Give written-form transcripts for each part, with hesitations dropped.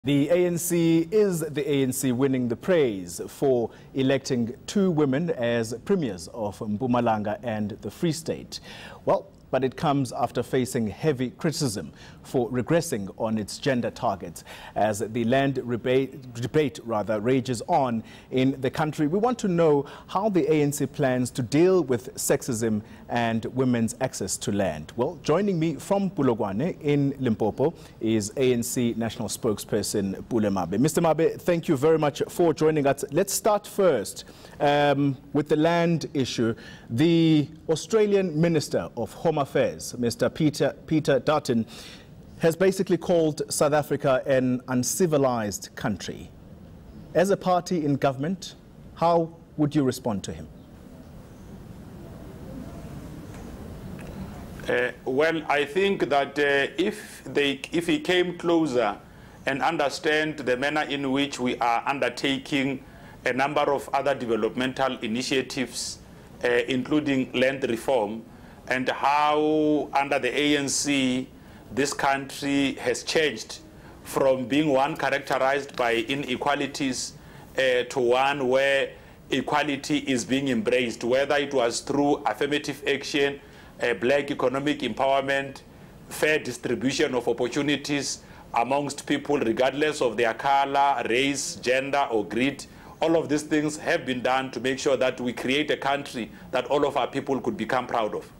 The ANC is the ANC winning the praise for electing two women as premiers of Mpumalanga and the Free State. Well, but it comes after facing heavy criticism for regressing on its gender targets as the land debate rages on in the country. We want to know how the ANC plans to deal with sexism and women's access to land. Well, joining me from Pule Mabe in Limpopo is ANC National Spokesperson Pule Mabe. Mr. Mabe, thank you very much for joining us. Let's start first with the land issue. The Australian Minister of Home Affairs, Mr. Peter Dutton, has basically called South Africa an uncivilized country. As a party in government, how would you respond to him? Well, I think that if he came closer and understand the manner in which we are undertaking a number of other developmental initiatives, including land reform, and how under the ANC this country has changed from being one characterized by inequalities to one where equality is being embraced, whether it was through affirmative action, black economic empowerment, fair distribution of opportunities amongst people regardless of their color, race, gender, or greed. All of these things have been done to make sure that we create a country that all of our people could become proud of.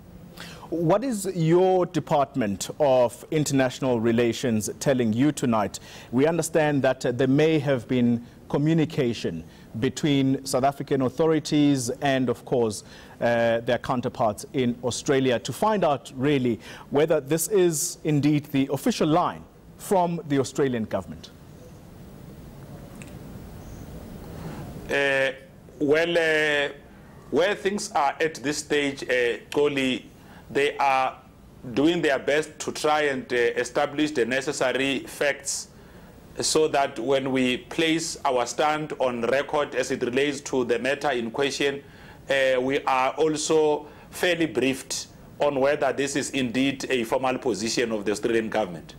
What is your Department of International Relations telling you tonight? We understand that there may have been communication between South African authorities and, of course, their counterparts in Australia to find out really whether this is indeed the official line from the Australian government. Where things are at this stage, Koli, they are doing their best to try and establish the necessary facts so that when we place our stand on record as it relates to the matter in question, we are also fairly briefed on whether this is indeed a formal position of the Australian government.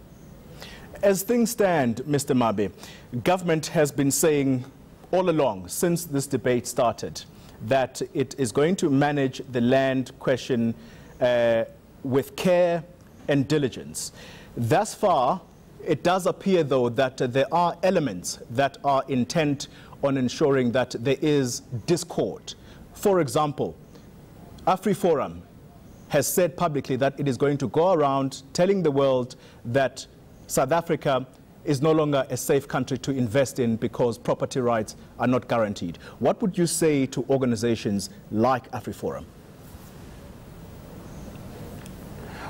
As things stand, Mr. Mabe, government has been saying all along since this debate started that it is going to manage the land question with care and diligence. Thus far, it does appear, though, that there are elements that are intent on ensuring that there is discord. For example, AfriForum has said publicly that it is going to go around telling the world that South Africa is no longer a safe country to invest in because property rights are not guaranteed. What would you say to organizations like AfriForum?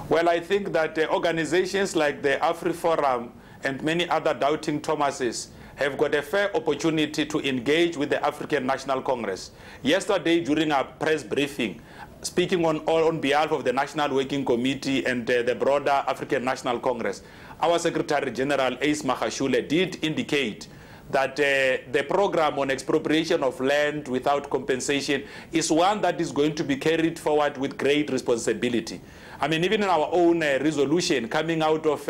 Well, I think that organizations like the AfriForum and many other doubting Thomases have got a fair opportunity to engage with the African National Congress. Yesterday, during our press briefing, speaking on behalf of the National Working Committee and the broader African National Congress, our Secretary General Ace Magashule did indicate that the program on expropriation of land without compensation is one that is going to be carried forward with great responsibility. I mean, even in our own resolution coming out of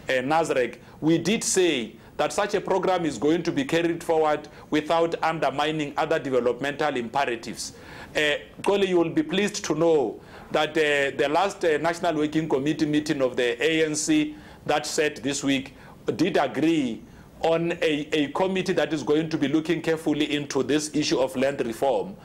NASREC, we did say that such a program is going to be carried forward without undermining other developmental imperatives. Kole, you will be pleased to know that the last National Working Committee meeting of the ANC that set this week did agree on a committee that is going to be looking carefully into this issue of land reform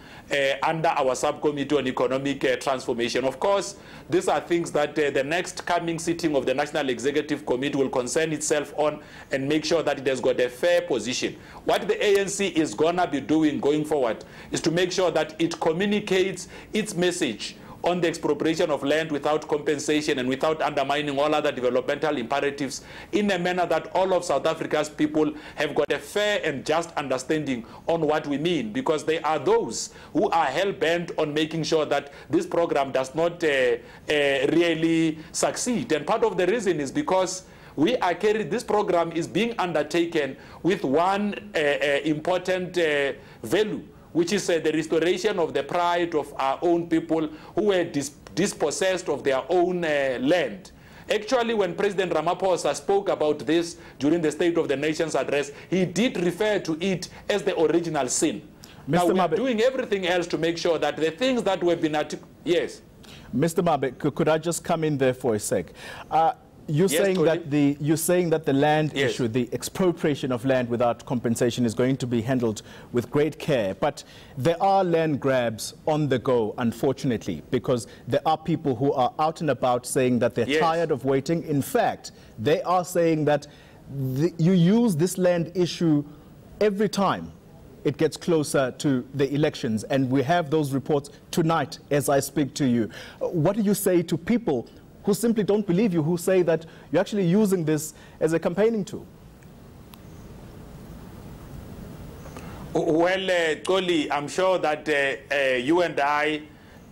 under our subcommittee on economic transformation. Of course, these are things that the next coming sitting of the National Executive Committee will concern itself on and make sure that it has got a fair position. What the ANC is going to be doing going forward is to make sure that it communicates its message on the expropriation of land without compensation and without undermining all other developmental imperatives in a manner that all of South Africa's people have got a fair and just understanding on what we mean, because they are those who are hell-bent on making sure that this program does not really succeed. And part of the reason is because this program is being undertaken with one important value, which is the restoration of the pride of our own people who were dispossessed of their own land. Actually, when President Ramaphosa spoke about this during the State of the Nation's address, he did refer to it as the original sin. Now, we are doing everything else to make sure that the things that we've been yes. Mr. Mabe, could I just come in there for a sec? You're saying that the land issue, the expropriation of land without compensation, is going to be handled with great care. But there are land grabs on the go, unfortunately, because there are people who are out and about saying that they're tired of waiting. In fact, they are saying that you use this land issue every time it gets closer to the elections. And we have those reports tonight as I speak to you. What do you say to people who simply don't believe you, who say that you're actually using this as a campaigning tool? Well, Toli, I'm sure that you and I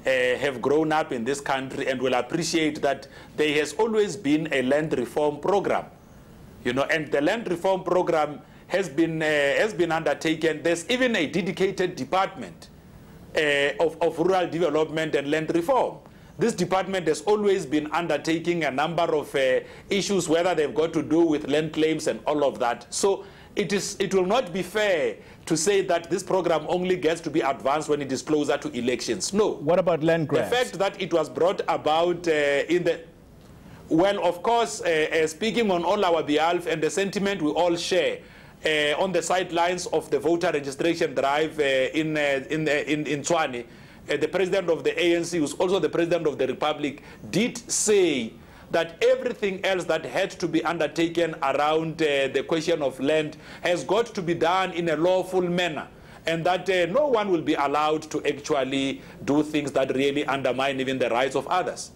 have grown up in this country and will appreciate that there has always been a land reform program. You know, and the land reform program has been undertaken. There's even a dedicated department of rural development and land reform. This department has always been undertaking a number of issues, whether they've got to do with land claims and all of that. So it will not be fair to say that this program only gets to be advanced when it is closer to elections. No. What about land grabs? The fact that it was brought about well, of course, speaking on all our behalf and the sentiment we all share, on the sidelines of the voter registration drive in Tshwane, the president of the ANC, who's also the president of the Republic, did say that everything else that had to be undertaken around the question of land has got to be done in a lawful manner, and that no one will be allowed to actually do things that really undermine even the rights of others.